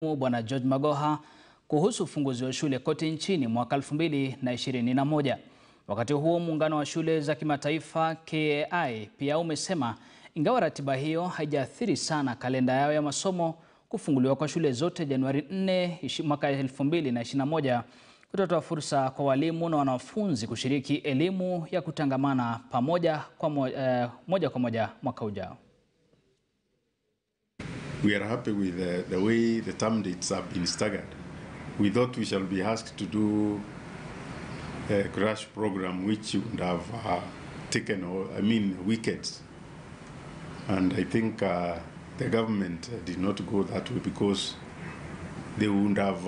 Bwana George Magoha kuhusu ufunguzi wa shule kote nchini mwaka 2021. Wakati huo muungano wa shule za kimataifa KEI pia umesema ingawa ratiba hiyo haijaathiri sana kalenda yao ya masomo, kufunguliwa kwa shule zote Januari 4 mwaka 2021 kutatoa fursa kwa walimu na wanafunzi kushiriki elimu ya kutangamana pamoja kwa moja kwa moja mwaka ujao. We are happy with the way the term dates have been staggered. We thought we shall be asked to do a crash program which would have taken, weekends. And I think the government did not go that way because they would have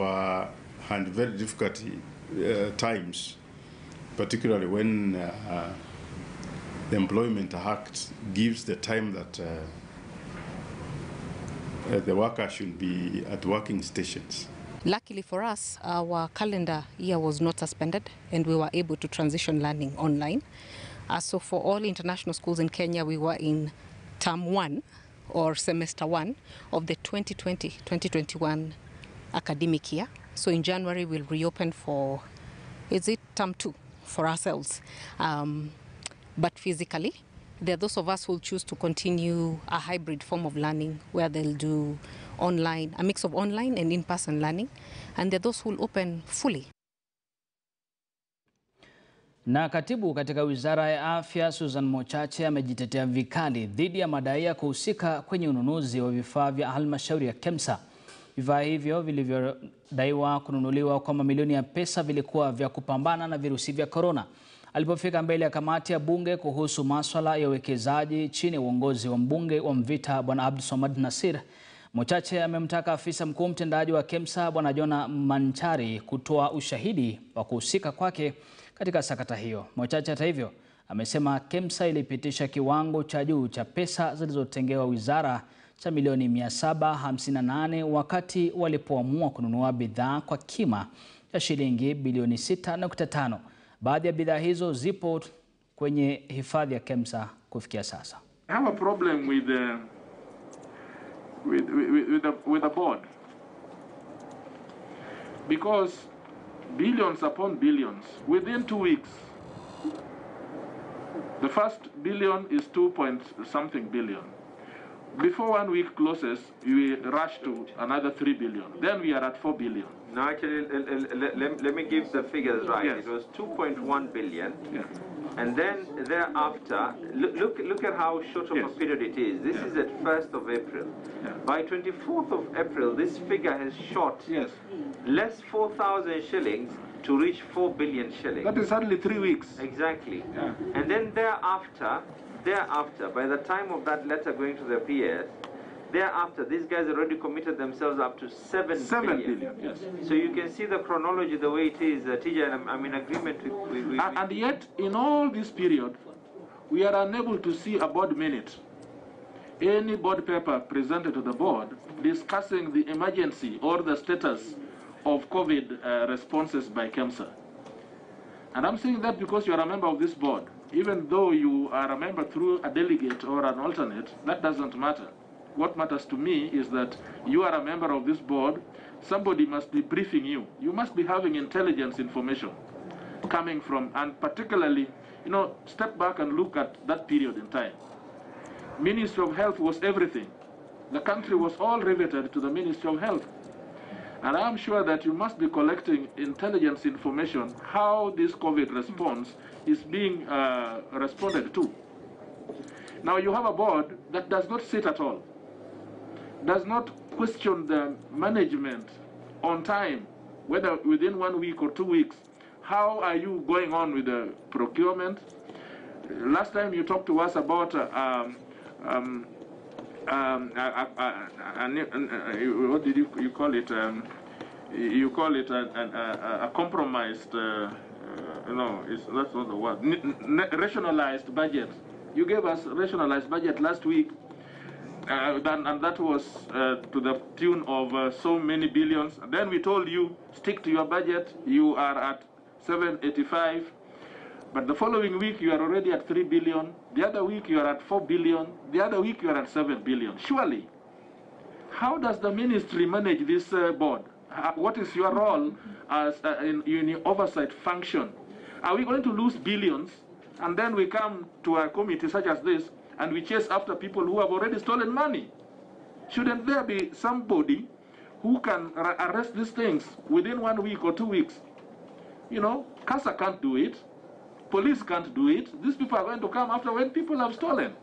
had very difficult times, particularly when the Employment Act gives the time that the worker should be at working stations. Luckily for us, our calendar year was not suspended and we were able to transition learning online. So for all international schools in Kenya, we were in term 1 or semester 1 of the 2020-2021 academic year. So in January, we'll reopen for, term 2 for ourselves. But physically, there are those of us who will choose to continue a hybrid form of learning where they'll do online, a mix of online and in-person learning, and there are those who will open fully. Na Katibu katika wizara ya afya Susan Mochache amejitetea vikali dhidi ya madai ya kuhusika kwenye ununuzi wa vifaa vya halmashauri ya KEMSA. Vifaa hivyo vilivyodaiwa kununuliwa kwa mamilioni ya pesa vilikuwa vya kupambana na virusi vya corona. Alipofika mbele ya kamati ya bunge kuhusu masuala ya uwekezaji chini ya uongozi wa mbunge wa Mvita Bwana Abdulswamad Nasir, Mochache amemtaka afisa mkuu mtendaji wa KEMSA Bwana Jona Manchari kutoa ushahidi wa kuhusika kwake katika sakata hiyo. Mochache hata hivyo amesema KEMSA ilipitisha kiwango cha juu cha pesa zilizotengewa wizara cha milioni 758 wakati walipoamua kununua bidhaa kwa kima cha shilingi bilioni 6.5. Baadhi ya bidhaa hizo zipo kwenye hifadhi ya KEMSA kufikia sasa. I have a problem with the board, because billions upon billions within 2 weeks. The first billion is 2-point-something billion. Before 1 week closes, we rush to another 3 billion. Then we are at 4 billion. No, actually, let me give the figures right. Yes. It was 2.1 billion. Yes. And then thereafter, look at how short of a period it is. This is at 1st of April. Yeah. By 24th of April, this figure has shot less 4,000 shillings to reach 4 billion shillings. That is hardly 3 weeks. Exactly. Yeah. And then thereafter, by the time of that letter going to the PS, thereafter, these guys already committed themselves up to 7 billion. Yes. So you can see the chronology the way it is. TJ, and I'm in agreement with And yet, in all this period, we are unable to see a board minute, any board paper presented to the board discussing the emergency or the status of COVID responses by KEMSA. And I'm saying that because you are a member of this board. Even though you are a member through a delegate or an alternate, that doesn't matter. What matters to me is that you are a member of this board. Somebody must be briefing you. You must be having intelligence information coming from, and particularly, step back and look at that period in time. Ministry of Health was everything. The country was all riveted to the Ministry of Health. And I'm sure that you must be collecting intelligence information how this COVID response is being responded to. Now you have a board that does not sit at all, does not question the management on time, whether within 1 week or 2 weeks. How are you going on with the procurement? Last time you talked to us about what did you call it? You call it a compromised, that's not the word, rationalized budget. You gave us rationalized budget last week, and that was to the tune of so many billions. Then we told you, stick to your budget, you are at 785. But the following week, you are already at 3 billion. The other week, you are at 4 billion. The other week, you are at 7 billion. Surely, How does the ministry manage this board? What is your role as in your oversight function? Are we going to lose billions and then we come to a committee such as this and we chase after people who have already stolen money? Shouldn't there be somebody who can arrest these things within 1 week or 2 weeks? You know, KEMSA can't do it. Police can't do it. These people are going to come after when people have stolen.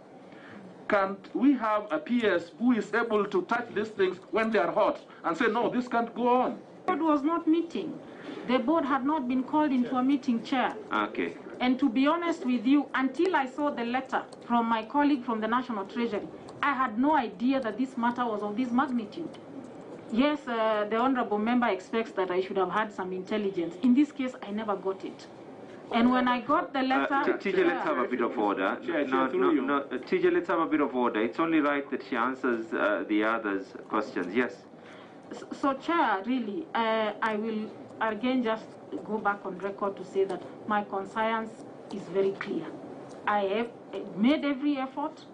Can't we have a PS who is able to touch these things when they are hot and say, no, this can't go on? The board was not meeting. The board had not been called into a meeting, Chair. Okay. And to be honest with you, until I saw the letter from my colleague from the National Treasury, I had no idea that this matter was of this magnitude. Yes, the honorable member expects that I should have had some intelligence. In this case, I never got it. And when I got the letter... TJ, let's have a bit of order. TJ, let's have a bit of order. It's only right that she answers the others' questions. Yes? So, Chair, really, I will again just go back on record to say that my conscience is very clear. I have made every effort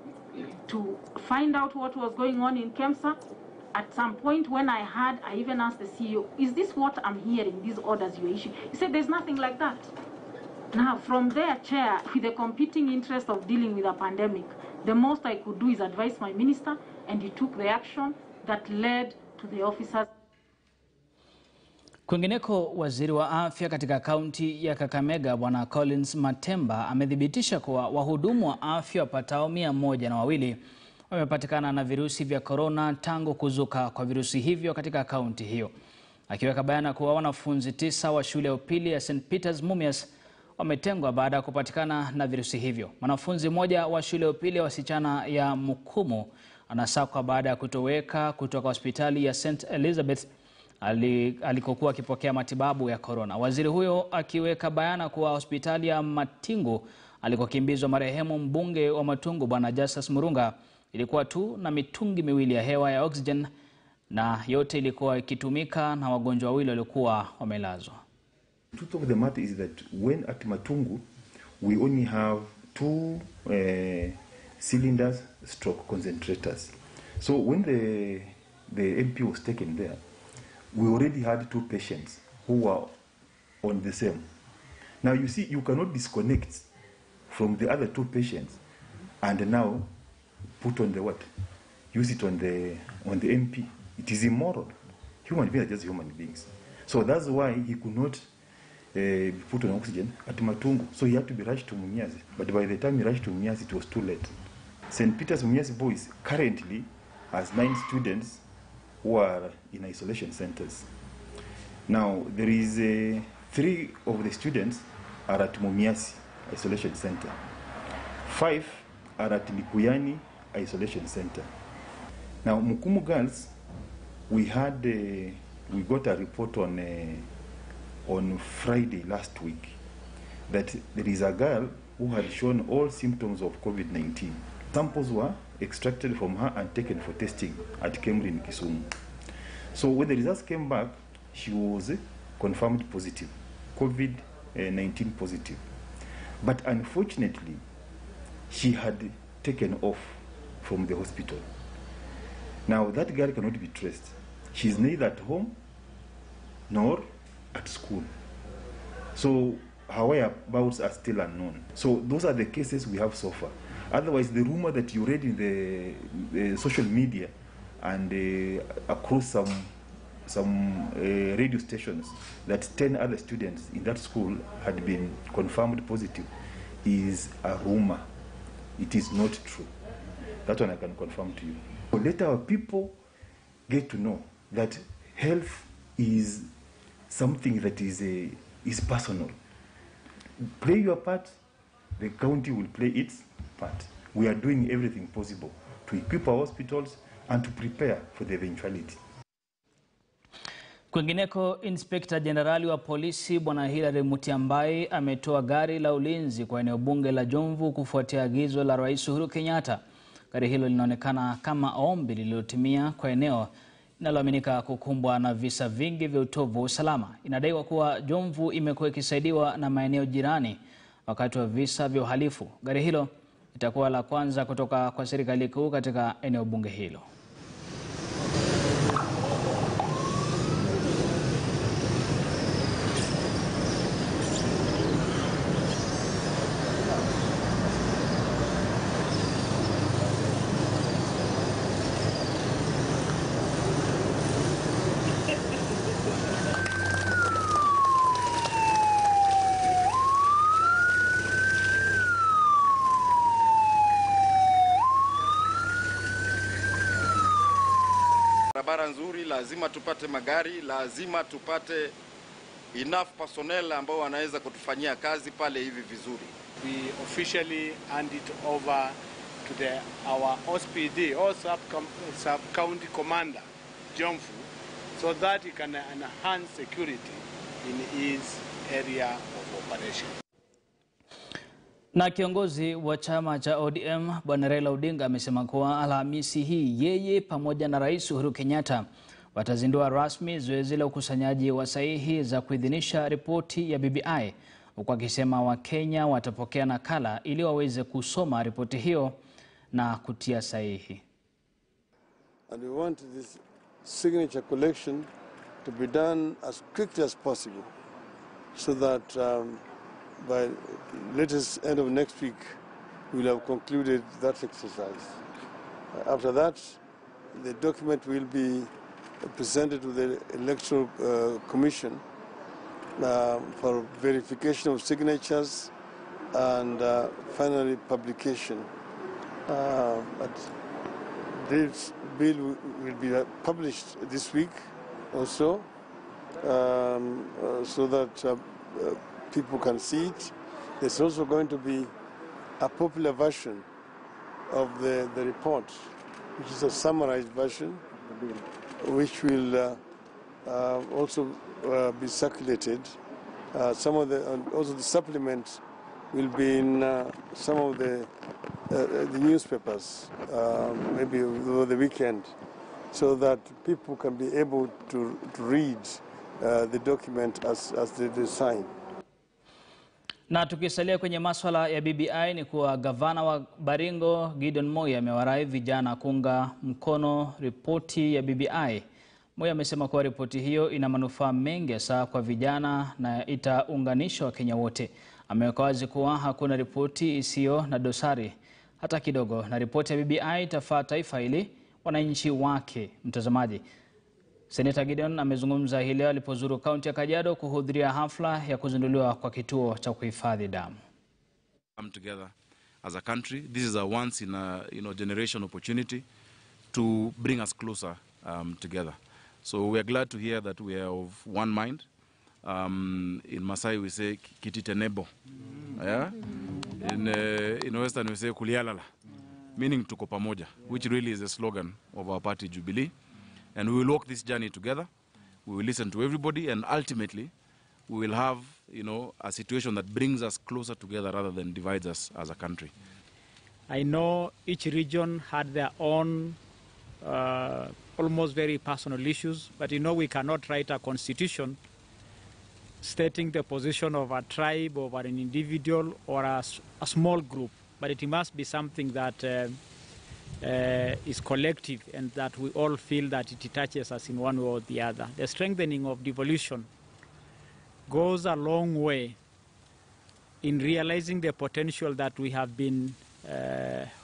to find out what was going on in KEMSA. At some point when I even asked the CEO, is this what I'm hearing, these orders you issue? He said, there's nothing like that. Now, from there, Chair, with the competing interest of dealing with a pandemic, the most I could do is advise my minister, and he took the action that led to the officers. Kwingineko, waziri wa afya katika kaunti ya Kakamega Bwana Collins Matemba amethibitisha kuwa wahudumu wa afya wapatao 102 wamepatikana na virusi vya corona tangu kuzuka kwa virusi hivyo katika kaunti hiyo. Akiweka bayana kuwa wanafunzi 9 wa shule ya upili ya St. Peter's Mumias wametengwa baada ya kupatikana na virusi hivyo. Mwanafunzi mmoja wa shule ya upili ya wasichana ya Mukumu anasakwa baada ya kutoweka kutoka hospitali ya St. Elizabeth alikokuwa akipokea matibabu ya corona. Waziri huyo akiweka bayana kuwa hospitali ya Matingu alikokimbizwa marehemu mbunge wa Matungu Bwana Justus Murunga ilikuwa tu na mitungi miwili ya hewa ya oxygen na yote ilikuwa ikitumika na wagonjwa wawili waliokuwa wamelazwa. The truth of the matter is that when at Matungu, we only have 2 cylinders stroke concentrators. So when the MP was taken there, we already had 2 patients who were on the same. Now you see, you cannot disconnect from the other 2 patients and now put on the what? Use it on the MP. It is immoral. Human beings are just human beings. So that's why he could not be put on oxygen at Matungu. So he had to be rushed to Mumias. But by the time he rushed to Mumias, it was too late. St. Peter's Mumias Boys currently has 9 students who are in isolation centers. Now, there is 3 of the students are at Mumias Isolation Center. 5 are at Likuyani Isolation Center. Now, Mukumu girls, we got a report on Friday last week that there is a girl who had shown all symptoms of COVID-19. Samples were extracted from her and taken for testing at KEMSA in Kisumu. So when the results came back, she was confirmed positive, COVID-19 positive. But unfortunately, she had taken off from the hospital. Now that girl cannot be traced. She's neither at home nor at school. So her whereabouts are still unknown. So those are the cases we have so far. Otherwise, the rumor that you read in the social media and across some radio stations that 10 other students in that school had been confirmed positive is a rumor. It is not true. That one I can confirm to you. So let our people get to know that health is something that is personal. Play your part, the county will play its part. We are doing everything possible to equip our hospitals and to prepare for the eventuality. Kwingineko, Inspekta Jenerali wa polisi Bwana Hilary Mutyambai ametoa gari la ulinzi kwa eneo bunge la Jomvu kufuatia agizo la Rais Uhuru Kenyatta. Gari hilo linaonekana kama ombi lililotimia kwa eneo linaloaminika kukumbwa na visa vingi vya utovu wa usalama. Inadaiwa kuwa Jomvu imekuwa ikisaidiwa na maeneo jirani wakati wa visa vya uhalifu. Gari hilo litakuwa la kwanza kutoka kwa serikali kuu katika eneo bunge hilo. barabara nzuri, lazima tupate magari, lazima tupate enough personnel ambao wanaweza kutufanyia kazi pale hivi vizuri. We officially hand it over to our OSPD, or sub-county commander, Jomfu, so that he can enhance security in his area of operation. Na kiongozi wa chama cha ODM Bwana Raila Odinga amesema kuwa Alhamisi hii yeye pamoja na Rais Uhuru Kenyatta watazindua rasmi zoezi la ukusanyaji wa sahihi za kuidhinisha ripoti ya BBI, huku akisema Wakenya watapokea nakala ili waweze kusoma ripoti hiyo na kutia sahihi. And we want this signature collection to be done as quickly as possible, so that by latest end of next week we'll have concluded that exercise. After that, the document will be presented to the Electoral Commission for verification of signatures and finally publication. But this bill will be published this week also, so that people can see it. There's also going to be a popular version of the report, which is a summarized version, which will also be circulated. Some of the, and also the supplement will be in some of the newspapers, maybe over the weekend, so that people can be able to read the document as they sign. Na tukisalia kwenye masuala ya BBI ni kuwa gavana wa Baringo Gideon Moi amewarai vijana kuunga mkono ripoti ya BBI. Moi amesema kuwa ripoti hiyo ina manufaa mengi hasa kwa vijana na itaunganisha Wakenya wote. Ameweka wazi kuwa hakuna ripoti isiyo na dosari hata kidogo, na ripoti ya BBI itafaa taifa ili wananchi wake. Mtazamaji, Seneta Gideon amezungumza hii leo alipozuru kaunti ya Kajiado kuhudhuria hafla ya kuzinduliwa kwa kituo cha kuhifadhi damu. Come together as a country. This is a once in a generation opportunity to bring us closer together. So we are glad to hear that we are of one mind. In Masai we say kititenebo. Yeah? In Western we say kulialala, meaning tuko pamoja, which really is a slogan of our party Jubilee. And we will walk this journey together. We will listen to everybody, and ultimately we will have, a situation that brings us closer together rather than divides us as a country. I know each region had their own almost very personal issues, but we cannot write a constitution stating the position of a tribe, of an individual, or a small group. But it must be something that is collective, and that we all feel that it touches us in one way or the other. The strengthening of devolution goes a long way in realizing the potential that we have been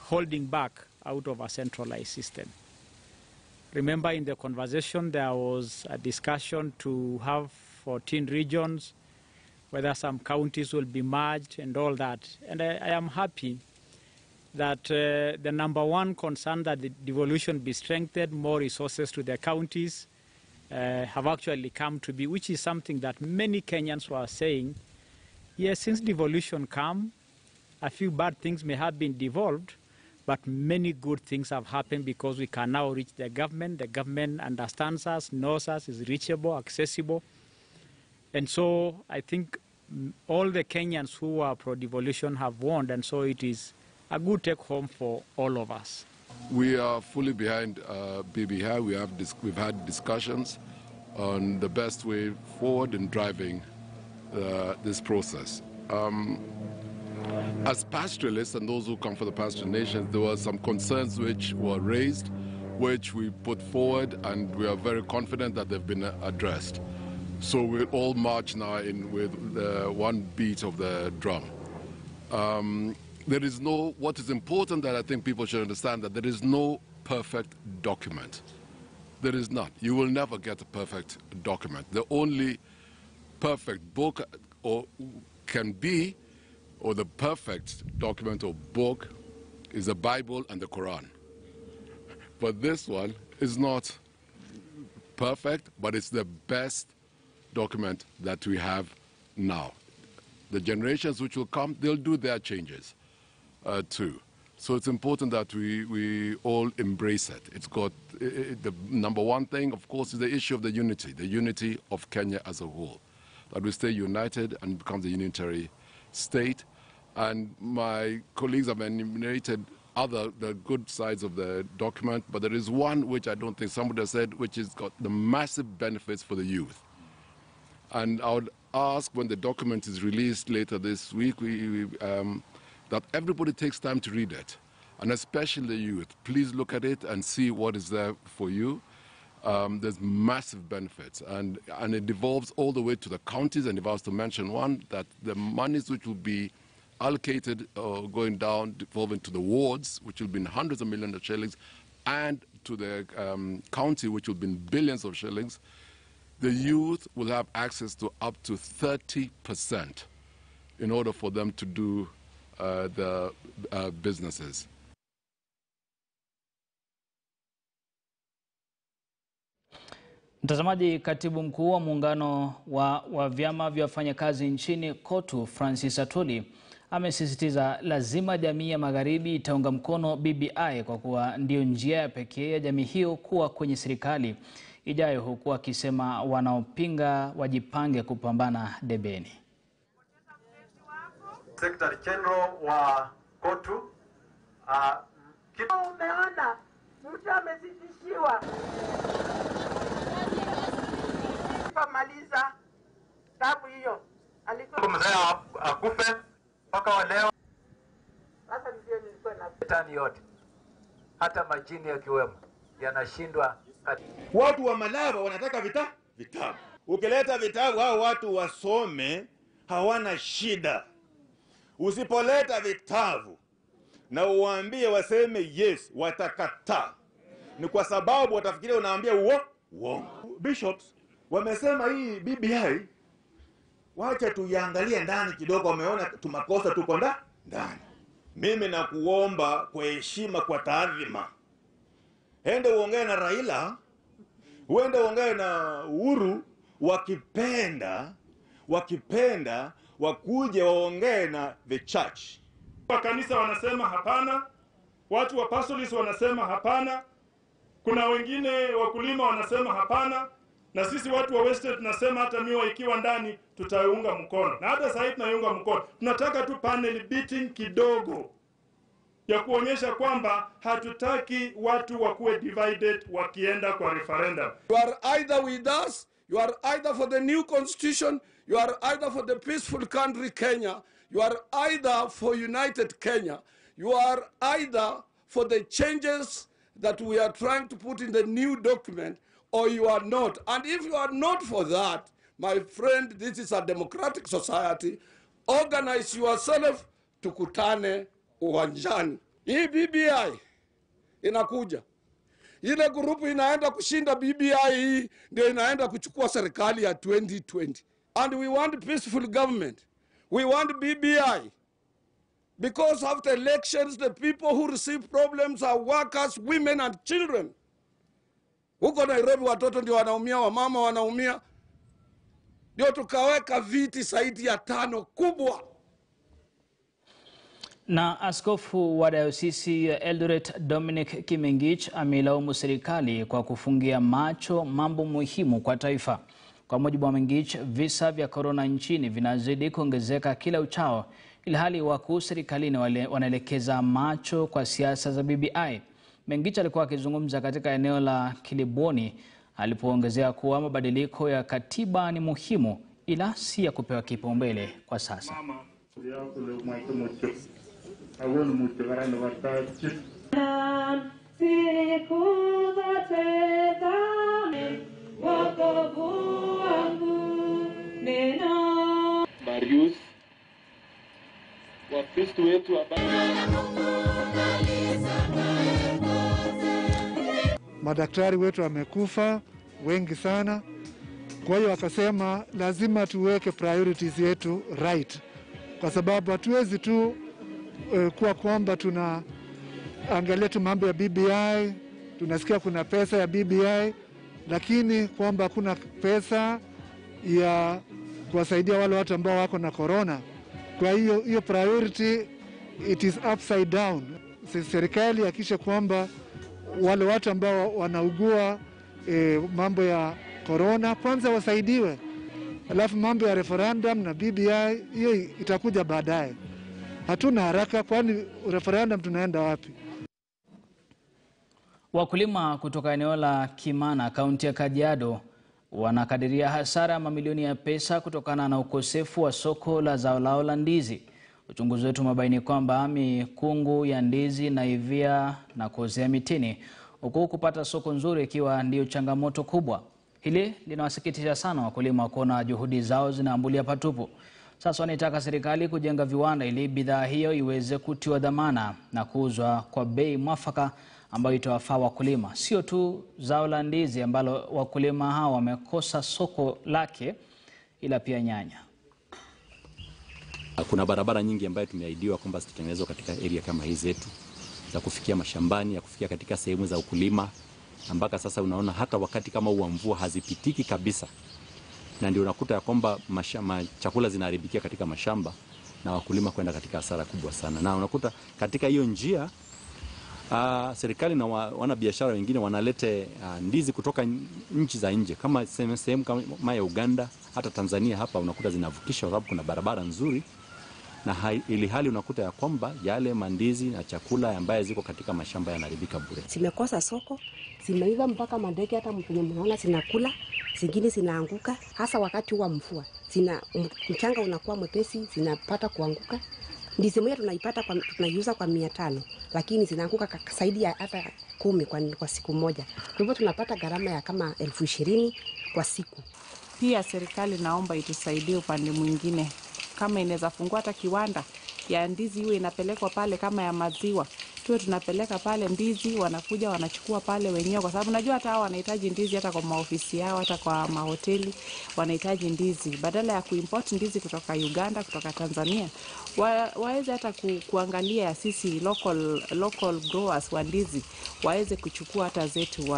holding back out of a centralized system. Remember, in the conversation there was a discussion to have 14 regions, whether some counties will be merged and all that. And I am happy that the number one concern that the devolution be strengthened, more resources to the counties, have actually come to be, which is something that many Kenyans were saying. Yes, since devolution come, a few bad things may have been devolved, but many good things have happened because we can now reach the government. The government understands us, knows us, is reachable, accessible. And so I think all the Kenyans who are pro-devolution have won, and so it is a good take-home for all of us. We are fully behind BBI. We've had discussions on the best way forward in driving this process. As pastoralists and those who come from the pastoral nations, there were some concerns which were raised, which we put forward, and we are very confident that they've been addressed. So we'll all march now in with one beat of the drum. There is no, what is important that I think people should understand, that there is no perfect document. There is not. You will never get a perfect document. The only perfect book can be, or the perfect document or book is the Bible and the Quran. But this one is not perfect, but it's the best document that we have now. The generations which will come, they'll do their changes too. So it's important that we all embrace it. It's got the number one thing, of course, is the issue of the unity of Kenya as a whole, that we stay united and become the unitary state. And my colleagues have enumerated the good sides of the document, but there is one which I don't think somebody has said, which has got the massive benefits for the youth. And I would ask, when the document is released later this week, that everybody takes time to read it, and especially the youth. Please look at it and see what is there for you. There's massive benefits, and it devolves all the way to the counties. And if I was to mention one, that the monies which will be allocated going down, devolving to the wards, which will be in hundreds of millions of shillings, and to the county, which will be in billions of shillings, the youth will have access to up to 30% in order for them to do the businesses. Mtazamaji, katibu mkuu wa muungano wa vyama vya wafanyakazi nchini KOTU, Francis Atuli, amesisitiza lazima jamii ya magharibi itaunga mkono BBI kwa kuwa ndio njia ya pekee ya jamii hiyo kuwa kwenye serikali ijayo, huku akisema wanaopinga wajipange kupambana debeni. Secretary General wa KOTU umeona mtu amezidishiwa maliza tabu hiyo alikuwa mzee akufe mpaka wa leo. Sasa ndio nilikuwa na tani yote, hata majini yakiwemo yanashindwa. Watu wa Malaba wanataka vitabu. Ukileta vitabu hao watu wasome, hawana shida. Usipoleta vitabu na uwaambie waseme yes, watakataa. Ni kwa sababu watafikiria unaambia uongo. Bishops wamesema hii BBI, wacha tuiangalie ndani kidogo, wameona tumakosa tuko ndani. Mimi nakuomba kwa heshima, kwa taadhima, ende uongee na Raila, uende uongee na Uhuru, wakipenda wakuje waongee na the church. Wa kanisa wanasema hapana, watu wa pastoralists wanasema hapana, kuna wengine wakulima wanasema hapana, na sisi watu wa Western tunasema hata miwa ikiwa ndani tutaunga mkono. Na hata sasa tunaiunga mkono. Tunataka tu panel beating kidogo ya kuonyesha kwamba hatutaki watu wakuwe divided wakienda kwa referendum. You are either with us, you are either for the new constitution, you are either for the peaceful country Kenya, you are either for united Kenya, you are either for the changes that we are trying to put in the new document, or you are not. And if you are not for that, my friend, this is a democratic society. Organize yourself, tukutane uwanjani. Hii BBI inakuja. Ile grupu inaenda kushinda BBI hii ndio inaenda kuchukua serikali ya 2020. And we want peaceful government. We want BBI. Because after elections, the people who receive problems are workers, women and children. Huko Nairobi watoto ndio wanaumia, wamama wanaumia. Ndio tukaweka viti zaidi ya 5 kubwa. Na askofu wa dayosisi ya Eldoret Dominic Kimengich ameilaumu serikali kwa kufungia macho mambo muhimu kwa taifa. Kwa mujibu wa Mengich, visa vya corona nchini vinazidi kuongezeka kila uchao, ilhali wakuu serikalini wanaelekeza macho kwa siasa za BBI. Mengich alikuwa akizungumza katika eneo la Kiliboni alipoongezea kuwa mabadiliko ya katiba ni muhimu ila si ya kupewa kipaumbele kwa sasa. Marius Wakristo wetu madaktari wetu wamekufa wengi sana, kwa hiyo akasema lazima tuweke priorities yetu right, kwa sababu hatuwezi tu kuwa kwamba tunaangalia tu mambo ya BBI, tunasikia kuna pesa ya BBI, lakini kwamba kuna pesa ya kuwasaidia wale watu ambao wako na corona. Kwa hiyo priority it is upside down. Serikali hakikisha kwamba wale watu ambao wanaugua mambo ya corona kwanza wasaidiwe, alafu mambo ya referendum na BBI hiyo itakuja baadaye. Hatuna haraka, kwani referendum tunaenda wapi? Wakulima kutoka eneo la Kimana, kaunti ya Kajiado, wanakadiria hasara mamilioni ya pesa kutokana na ukosefu wa soko la zao lao la ndizi. Uchunguzi wetu umebaini kwamba mikungu ya ndizi inaivia na kuozea mitini, huku kupata soko nzuri ikiwa ndio changamoto kubwa. Hili linawasikitisha sana wakulima kuona juhudi zao zinaambulia patupu. Sasa wanataka serikali kujenga viwanda ili bidhaa hiyo iweze kutiwa dhamana na kuuzwa kwa bei mwafaka ambayo itawafaa wakulima. Sio tu zao la ndizi ambalo wakulima hao wamekosa soko lake, ila pia nyanya. Kuna barabara nyingi ambayo tumeahidiwa kwamba zitatengenezwa katika area kama hizi zetu za kufikia mashambani, ya kufikia katika sehemu za ukulima, mpaka sasa unaona hata wakati kama wa mvua hazipitiki kabisa. Na ndio unakuta ya kwamba chakula zinaharibikia katika mashamba na wakulima kwenda katika hasara kubwa sana. Na unakuta katika hiyo njia serikali na wanabiashara wengine wanalete ndizi kutoka nchi za nje, kama sehemu kama ya Uganda, hata Tanzania hapa unakuta zinavukisha sababu kuna barabara nzuri, na ili hali unakuta ya kwamba yale mandizi na chakula ambaye ziko katika mashamba yanaharibika bure. Zimekosa soko, zimeiva mpaka mandege hata mpenye mnaona zinakula, zingine zinaanguka hasa wakati wa mvua. Mchanga unakuwa mwepesi, zinapata kuanguka. Ndizi moja tunaiuza kwa 500, lakini zinaanguka zaidi ya hata 10 kwa siku moja. Kwa hivyo tunapata gharama ya kama 20,000 kwa siku. Pia serikali naomba itusaidie upande mwingine, kama inaweza fungua hata kiwanda ya ndizi iwe inapelekwa pale, kama ya maziwa tuwe tunapeleka pale ndizi, wanakuja wanachukua pale wenyewe, kwa sababu najua hata hao wanahitaji ndizi hata kwa maofisi yao, hata kwa mahoteli wanahitaji ndizi. Badala ya kuimport ndizi kutoka Uganda, kutoka Tanzania, waweze hata kuangalia sisi local growers wa ndizi, waweze kuchukua hata zetu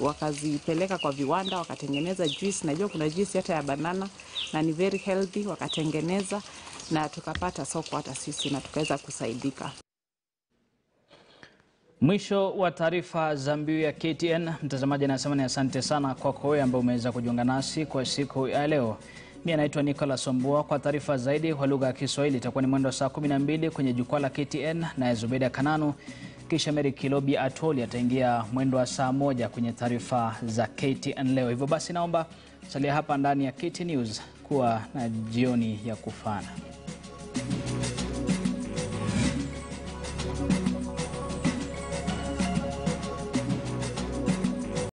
wakazipeleka kwa viwanda, wakatengeneza juice. Najua kuna juice hata ya banana na ni very healthy, wakatengeneza na tukapata soko hata sisi na tukaweza kusaidika. Mwisho wa taarifa za MBIU ya KTN. Mtazamaji anasema ni asante sana kwako wewe ambaye umeweza kujiunga nasi kwa siku ya leo. Mimi naitwa Nicholas Ombua. Kwa taarifa zaidi kwa lugha ya Kiswahili itakuwa ni mwendo wa saa 12 kwenye jukwaa la KTN na Zubeda Kananu, kisha Mary Kilobi Atoli ataingia mwendo wa saa 1 kwenye taarifa za KTN leo. Hivyo basi naomba salia hapa ndani ya KTN News. Kuwa na jioni ya kufana.